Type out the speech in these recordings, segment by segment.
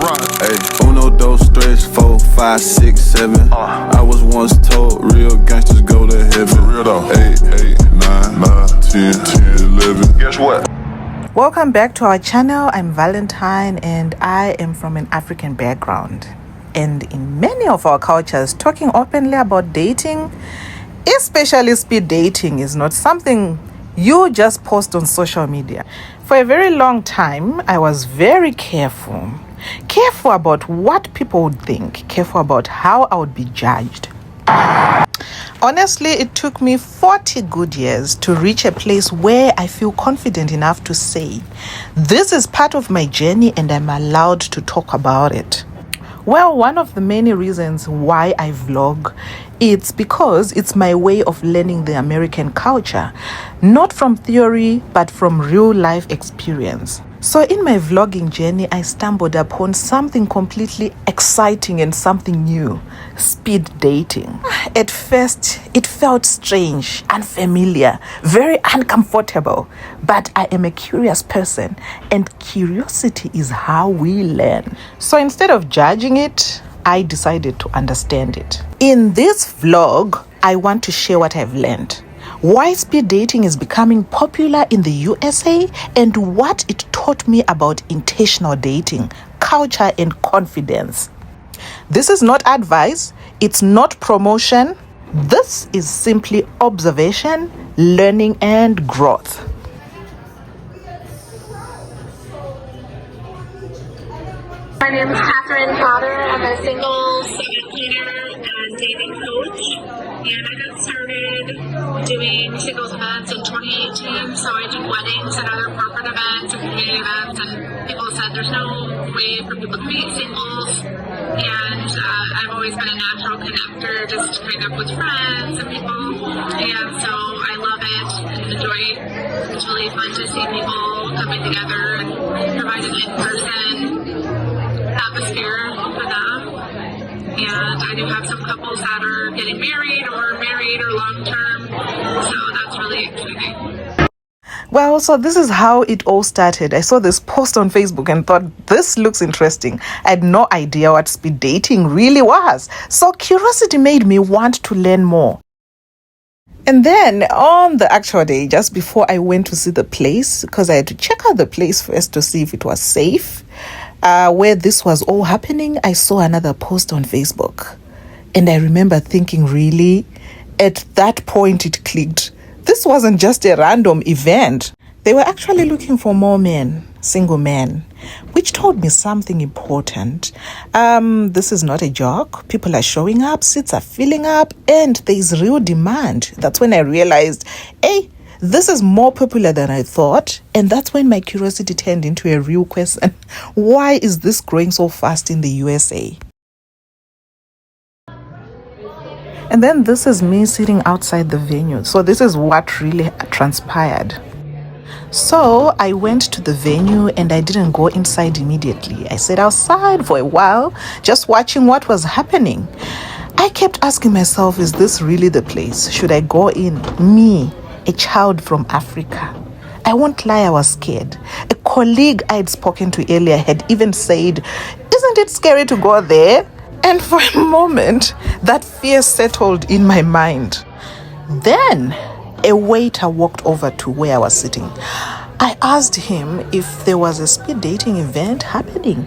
Hey, uno, dos, tres, four, five, six, seven. I was once told real gangsters go to heaven. For real though. 8, 9, 10, 11. Guess what? Welcome back to our channel. I'm Valentine and I am from an African background. And in many of our cultures, talking openly about dating, especially speed dating, is not something you just post on social media. For a very long time, I was very careful about what people would think, careful about how I would be judged. Honestly, it took me 40 good years to reach a place where I feel confident enough to say, this is part of my journey and I'm allowed to talk about it. Well, one of the many reasons why I vlog, it's because it's my way of learning the American culture, not from theory, but from real life experience. So in my vlogging journey, I stumbled upon something completely exciting and something new: speed dating. At first, it felt strange, unfamiliar, very uncomfortable, but I am a curious person and curiosity is how we learn. So instead of judging it, I decided to understand it. In this vlog, I want to share what I've learned, why speed dating is becoming popular in the USA, and what it taught me about intentional dating, culture, and confidence. This is not advice, it's not promotion. This is simply observation, learning, and growth. My name is Catherine Potter. I'm a singles educator and dating coach. And I got started doing singles events in 2018. So I do weddings and other corporate events and community events. And people said there's no way for people to meet singles. And I've always been a natural connector, just kind of with friends and people. And so I love it and enjoy it. It's really fun to see people coming together and provide an in-person atmosphere for them. And I do have some couples that are getting married or long term, so that's really exciting. Well, so this is how it all started. I saw this post on Facebook and thought, this looks interesting. I had no idea what speed dating really was. So curiosity made me want to learn more. And then on the actual day, just before I went to see the place, because I had to check out the place first to see if it was safe, where this was all happening, I saw another post on Facebook. And I remember thinking, really? At that point, it clicked. This wasn't just a random event. They were actually looking for more men, single men, which told me something important. This is not a joke. People are showing up, seats are filling up, and there is real demand. That's when I realized, hey, this is more popular than I thought. And that's when my curiosity turned into a real question. Why is this growing so fast in the USA? And then this is me sitting outside the venue. So this is what really transpired. So I went to the venue and I didn't go inside immediately. I sat outside for a while, just watching what was happening. I kept asking myself, is this really the place? Should I go in? Me, a child from Africa. I won't lie, I was scared. A colleague I had spoken to earlier had even said, isn't it scary to go there? And for a moment, that fear settled in my mind. Then a waiter walked over to where I was sitting. I asked him if there was a speed dating event happening.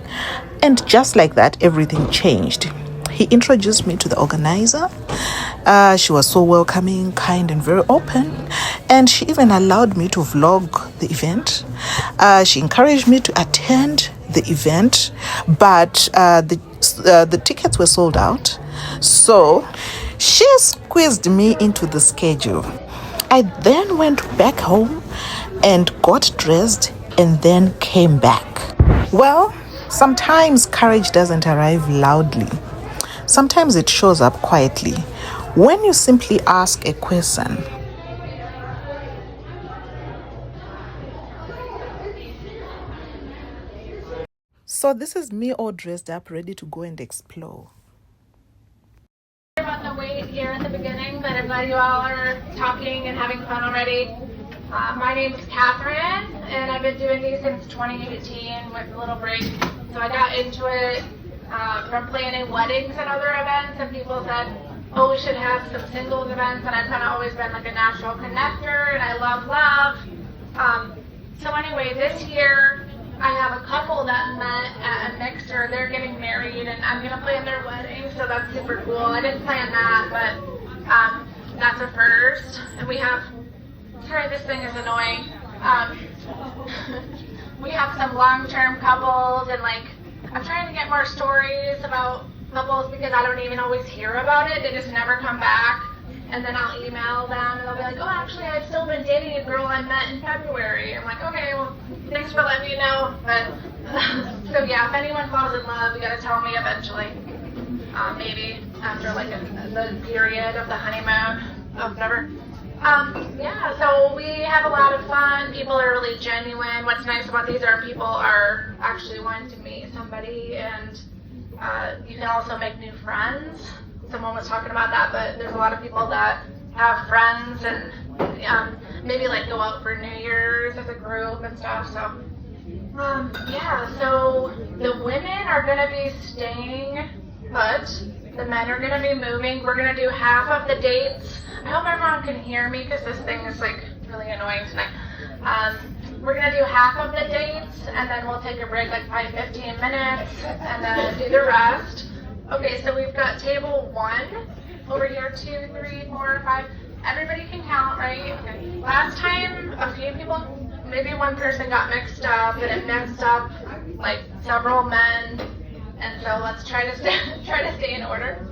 And just like that, everything changed. He introduced me to the organizer. She was so welcoming, kind, and very open. And she even allowed me to vlog the event. She encouraged me to attend the event, but the tickets were sold out. So she squeezed me into the schedule. I then went back home and got dressed and then came back. Well, sometimes courage doesn't arrive loudly. Sometimes it shows up quietly when you simply ask a question. So this is me all dressed up, ready to go and explore. About the wait here at the beginning, but I'm glad you all are talking and having fun already. My name's Catherine, and I've been doing these since 2018 with a little break. So I got into it from planning weddings and other events, and people said, oh, we should have some singles events, and I've kind of always been like a natural connector, and I love. So anyway, this year I have a couple that met at a mixer. They're getting married, and I'm gonna plan their wedding, so that's super cool. I didn't plan that, but that's a first. And we have, sorry, this thing is annoying. We have some long-term couples, and like I'm trying to get more stories about couples because I don't even always hear about it. They just never come back. And then I'll email them and they'll be like, oh, actually, I've still been dating a girl I met in February. I'm like, okay, well, thanks for letting me know. But, so yeah, if anyone falls in love, you gotta tell me eventually. Maybe after like the period of the honeymoon of whatever. Yeah, so we have a lot of fun. People are really genuine. What's nice about these are people are actually wanting to meet somebody, and you can also make new friends. Someone was talking about that, but there's a lot of people that have friends and maybe like go out for New Year's as a group and stuff. So yeah, so the women are going to be staying put. The men are going to be moving. We're going to do half of the dates. I hope everyone can hear me because this thing is like really annoying tonight. We're going to do half of the dates, and then we'll take a break like 5-15 minutes and then do the rest. Okay, so we've got table 1 over here, 2, 3, 4, 5. Everybody can count, right? Okay. Last time, a few people, maybe one person got mixed up, and it mixed up like several men. And so let's try to stay in order.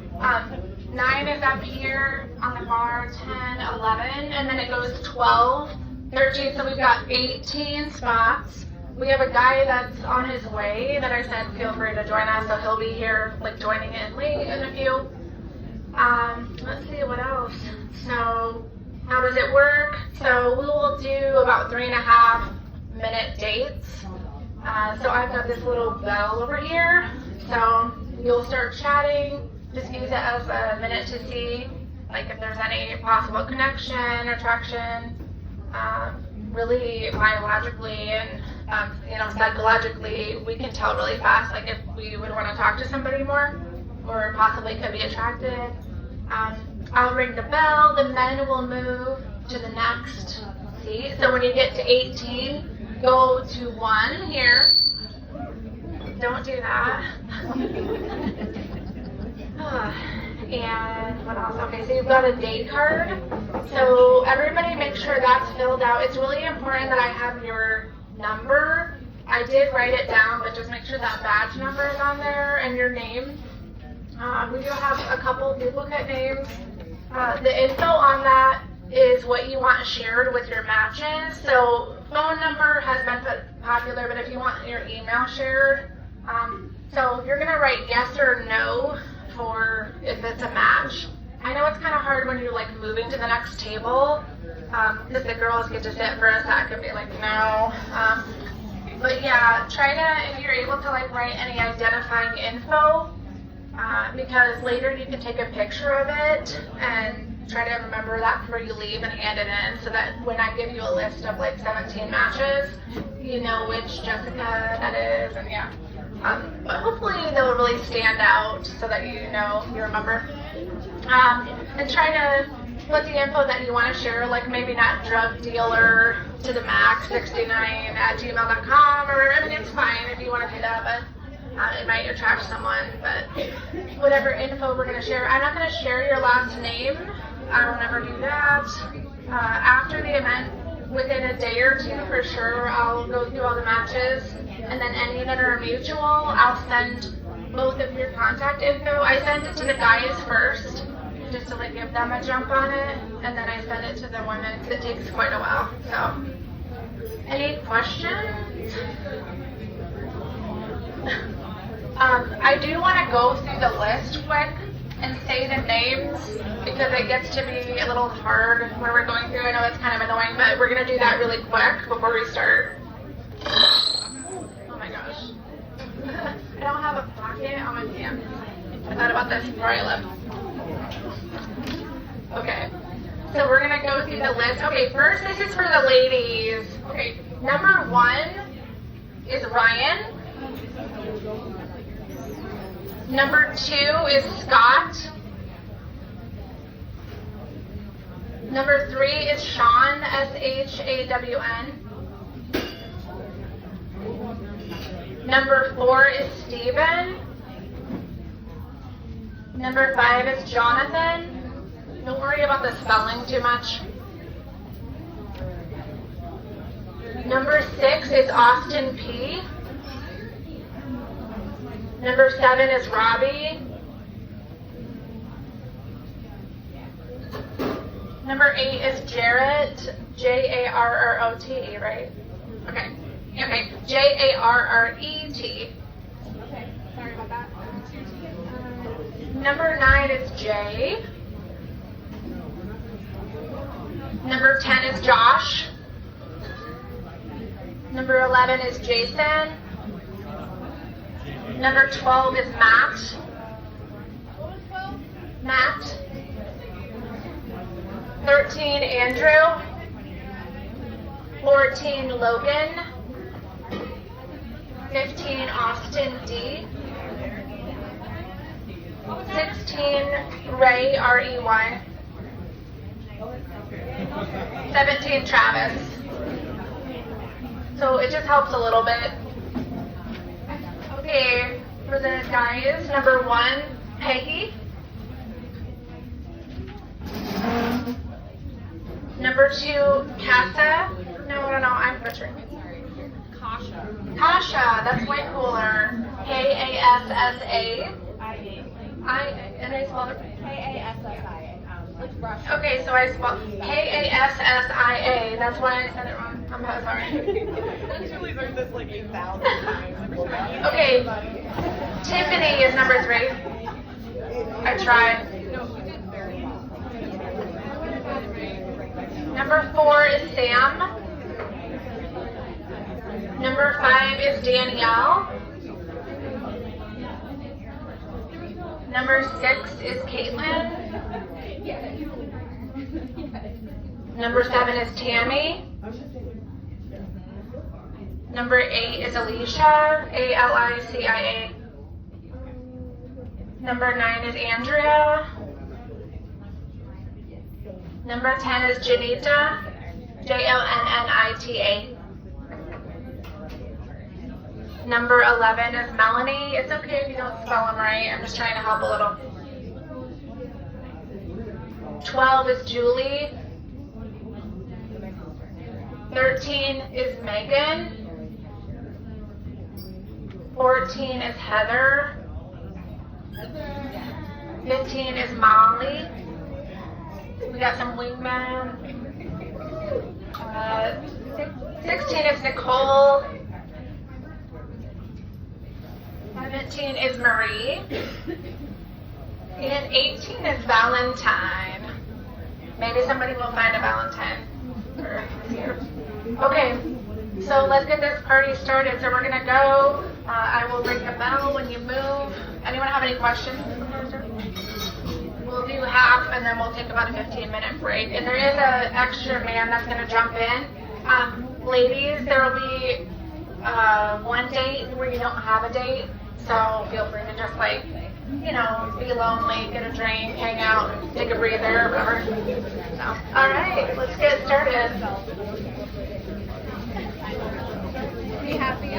9 is up here on the bar, 10, 11, and then it goes 12, 13. So we've got 18 spots. We have a guy that's on his way that I said feel free to join us, so he'll be here like joining in late in a few. Let's see what else. So how does it work? So we will do about 3.5 minute dates. So I've got this little bell over here. So you'll start chatting. Just use it as a minute to see like if there's any possible connection, attraction. Really biologically and psychologically, we can tell really fast, like if we would want to talk to somebody more, or possibly could be attracted. I'll ring the bell. The men will move to the next seat. So when you get to 18, go to 1 here. Don't do that. And what else? Okay, so you've got a date card. So everybody make sure that's filled out. It's really important that I have your number. I did write it down, but just make sure that badge number is on there and your name. We do have a couple duplicate names. The info on that is what you want shared with your matches. So phone number has been popular, but if you want your email shared, so you're gonna write yes or no for if it's a match. I know it's kind of hard when you're like moving to the next table, because the girls get to sit for a sec and be like, no. But yeah, try to, if you're able to like write any identifying info, because later you can take a picture of it and try to remember that before you leave and hand it in, so that when I give you a list of like 17 matches, you know which Jessica that is, and yeah. But hopefully they'll really stand out so that you remember. And try to put the info that you want to share, like maybe not drug dealer to the max 69@gmail.com, or I mean it's fine if you want to do that, but it might attract someone. But whatever info we're going to share, I'm not going to share your last name. I will never do that. After the event, within a day or two for sure, I'll go through all the matches, and then any that are mutual, I'll send both of your contact info. I send it to the guys first, just to like give them a jump on it, and then I send it to the women because it takes quite a while. So, any questions? I do want to go through the list quick and say the names, because it gets to be a little hard when we're going through. I know it's kind of annoying, but we're going to do that really quick before we start. Oh my gosh. I don't have a pocket on my pants. I thought about this before I left. Okay. So we're gonna go through the list. Okay, first this is for the ladies. Okay, number 1 is Ryan. Number 2 is Scott. Number 3 is Shawn, S-H-A-W-N. Number 4 is Steven. Number 5 is Jonathan. Don't worry about the spelling too much. Number 6 is Austin P. Number 7 is Robbie. Number 8 is Jarrett, J-A-R-R-O-T, right? Okay. Okay, J-A-R-R-E-T. Okay, sorry about that. Number 9 is Jay. Number 10 is Josh. Number 11 is Jason. Number 12 is Matt. Matt. 13, Andrew. 14, Logan. 15, Austin D. 16, Ray, R-E-Y. 17, Travis. So it just helps a little bit. Okay, for the guys, number 1, Peggy. Number 2, Kassa. No, I'm butchering it, sorry. Kasha, that's way cooler. K-A-S-S-A. And I spelled it K-A-S-S-I-A. Okay, so I spelled K-A-S-S-I-A. That's why I said it wrong. I'm so sorry. Actually learned this like 8,000 times. Okay, Tiffany is number 3. I tried. No, you did very well. Number 4 is Sam. Number 5 is Danielle. Number 6 is Caitlin. Number 7 is Tammy. Number 8 is Alicia, A-L-I-C-I-A. Number 9 is Andrea. Number 10 is Janita, J-L-N-N-I-T-A. Number 11 is Melanie. It's okay if you don't spell them right. I'm just trying to help a little. 12 is Julie. 13 is Megan. 14 is Heather. 15 is Molly. We got some wingmen. 16 is Nicole. 17 is Marie. And 18 is Valentine. Maybe somebody will find a Valentine for this year. Okay, so let's get this party started. So we're gonna go. I will ring the bell when you move. Anyone have any questions? We'll do half and then we'll take about a 15-minute break. And there is an extra man that's gonna jump in. Ladies, there will be one date where you don't have a date. So feel free to just like, you know, be lonely, get a drink, hang out, take a breather, or whatever. So, all right, let's get started. Be happy.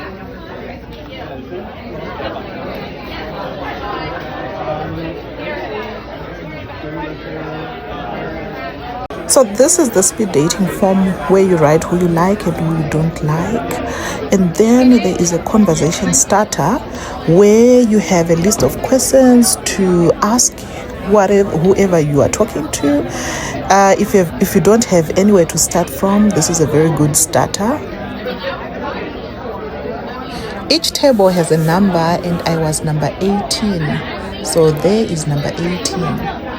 So this is the speed dating form where you write who you like and who you don't like. And then there is a conversation starter where you have a list of questions to ask whoever you are talking to. If you don't have anywhere to start from, this is a very good starter. Each table has a number and I was number 18. So there is number 18.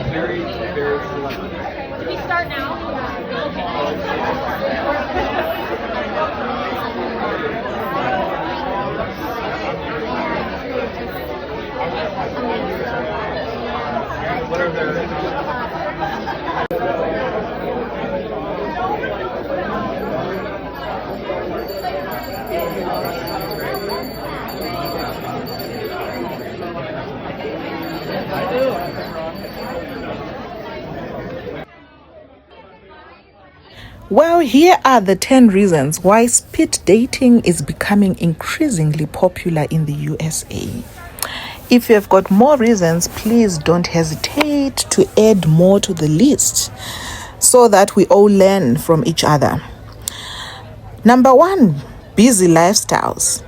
Very, very selective. Can we start now? What are their Well, here are the 10 reasons why speed dating is becoming increasingly popular in the USA. If you have got more reasons, please don't hesitate to add more to the list so that we all learn from each other. Number 1, busy lifestyles.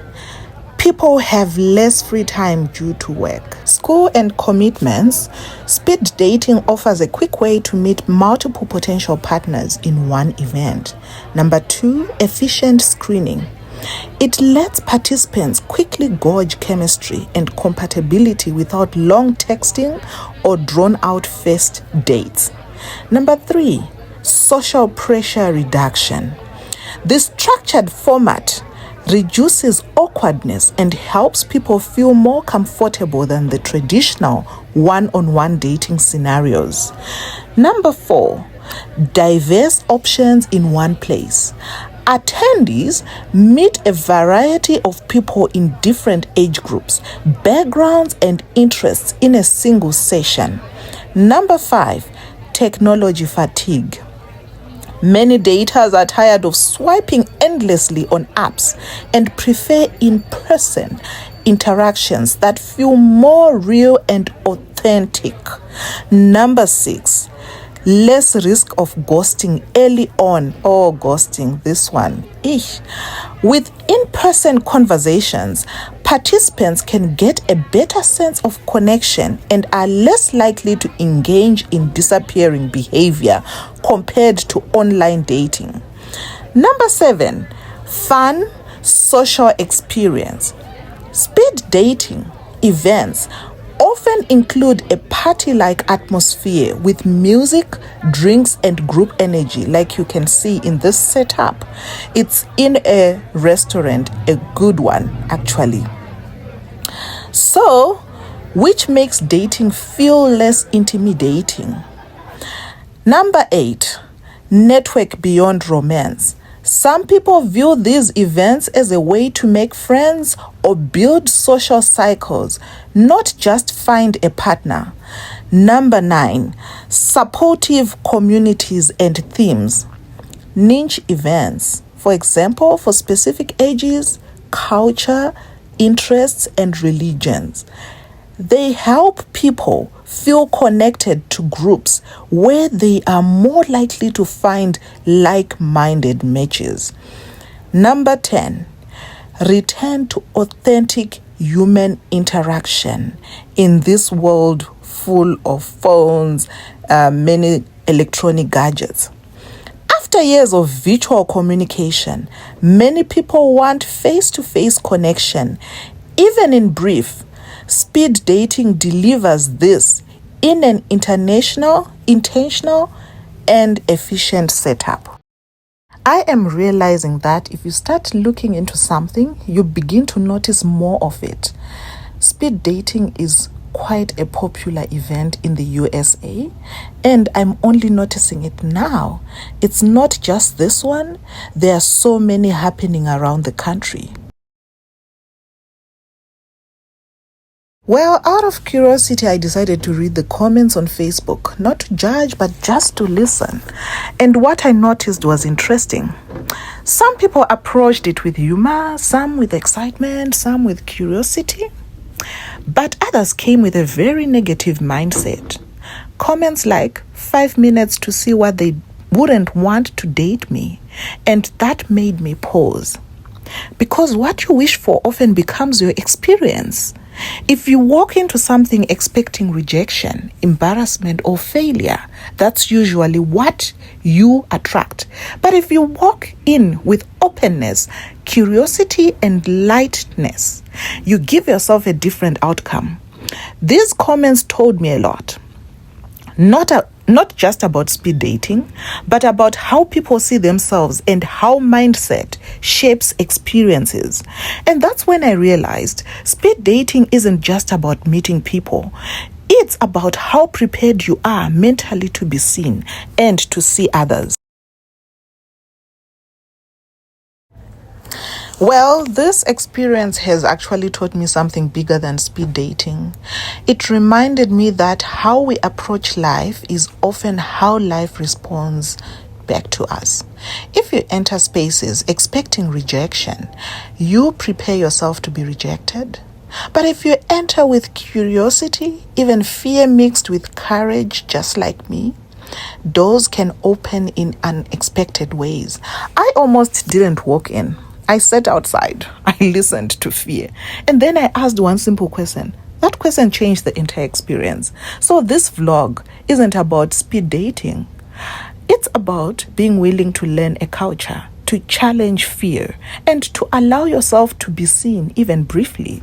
People have less free time due to work, school, and commitments. Speed dating offers a quick way to meet multiple potential partners in one event. Number 2, efficient screening. It lets participants quickly gauge chemistry and compatibility without long texting or drawn-out first dates. Number 3, social pressure reduction. The structured format reduces awkwardness and helps people feel more comfortable than the traditional one-on-one dating scenarios. Number 4, diverse options in one place. Attendees meet a variety of people in different age groups, backgrounds, and interests in a single session. Number 5, technology fatigue. Many daters are tired of swiping endlessly on apps and prefer in-person interactions that feel more real and authentic. Number 6, less risk of ghosting early on. Oh, ghosting, this one. With in-person conversations, participants can get a better sense of connection and are less likely to engage in disappearing behavior compared to online dating. Number 7, fun social experience. Speed dating events often include a party-like atmosphere with music, drinks, and group energy, like you can see in this setup. It's in a restaurant, a good one, actually. So, which makes dating feel less intimidating. Number 8, network beyond romance. Some people view these events as a way to make friends or build social cycles, not just find a partner. Number 9, supportive communities and themes. Niche events, for example, for specific ages, culture, interests, and religions. They help people feel connected to groups where they are more likely to find like-minded matches. Number 10, return to authentic human interaction in this world full of phones, many electronic gadgets. After years of virtual communication, many people want face-to-face connection, even in brief. Speed dating delivers this in an intentional, and efficient setup. I am realizing that if you start looking into something, you begin to notice more of it. Speed dating is quite a popular event in the USA, and I'm only noticing it now. It's not just this one, there are so many happening around the country. Well, out of curiosity, I decided to read the comments on Facebook, not to judge, but just to listen. And what I noticed was interesting. Some people approached it with humor, some with excitement, some with curiosity, but others came with a very negative mindset. Comments like 5 minutes to see what they wouldn't want to date me, and that made me pause. Because what you wish for often becomes your experience. If you walk into something expecting rejection, embarrassment, or failure, that's usually what you attract. But if you walk in with openness, curiosity, and lightness, you give yourself a different outcome. These comments told me a lot. Not just about speed dating, but about how people see themselves and how mindset shapes experiences. And that's when I realized speed dating isn't just about meeting people. It's about how prepared you are mentally to be seen and to see others. Well, this experience has actually taught me something bigger than speed dating. It reminded me that how we approach life is often how life responds back to us. If you enter spaces expecting rejection, you prepare yourself to be rejected. But if you enter with curiosity, even fear mixed with courage, just like me, doors can open in unexpected ways. I almost didn't walk in. I sat outside, I listened to fear, and then I asked one simple question. That question changed the entire experience. So this vlog isn't about speed dating. It's about being willing to learn a culture, to challenge fear, and to allow yourself to be seen, even briefly.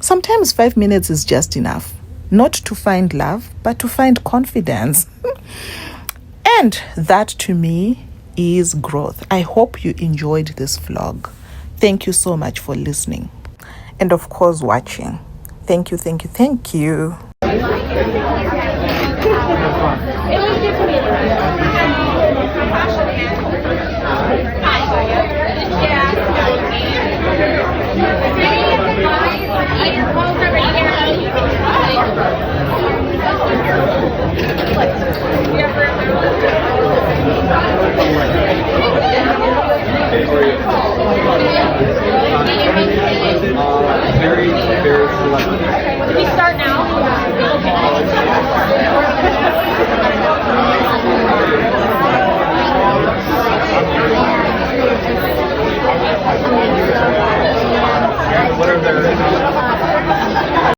Sometimes 5 minutes is just enough, not to find love, but to find confidence. And that to me is growth. I hope you enjoyed this vlog. Thank you so much for listening and of course watching. Thank you. Thank you.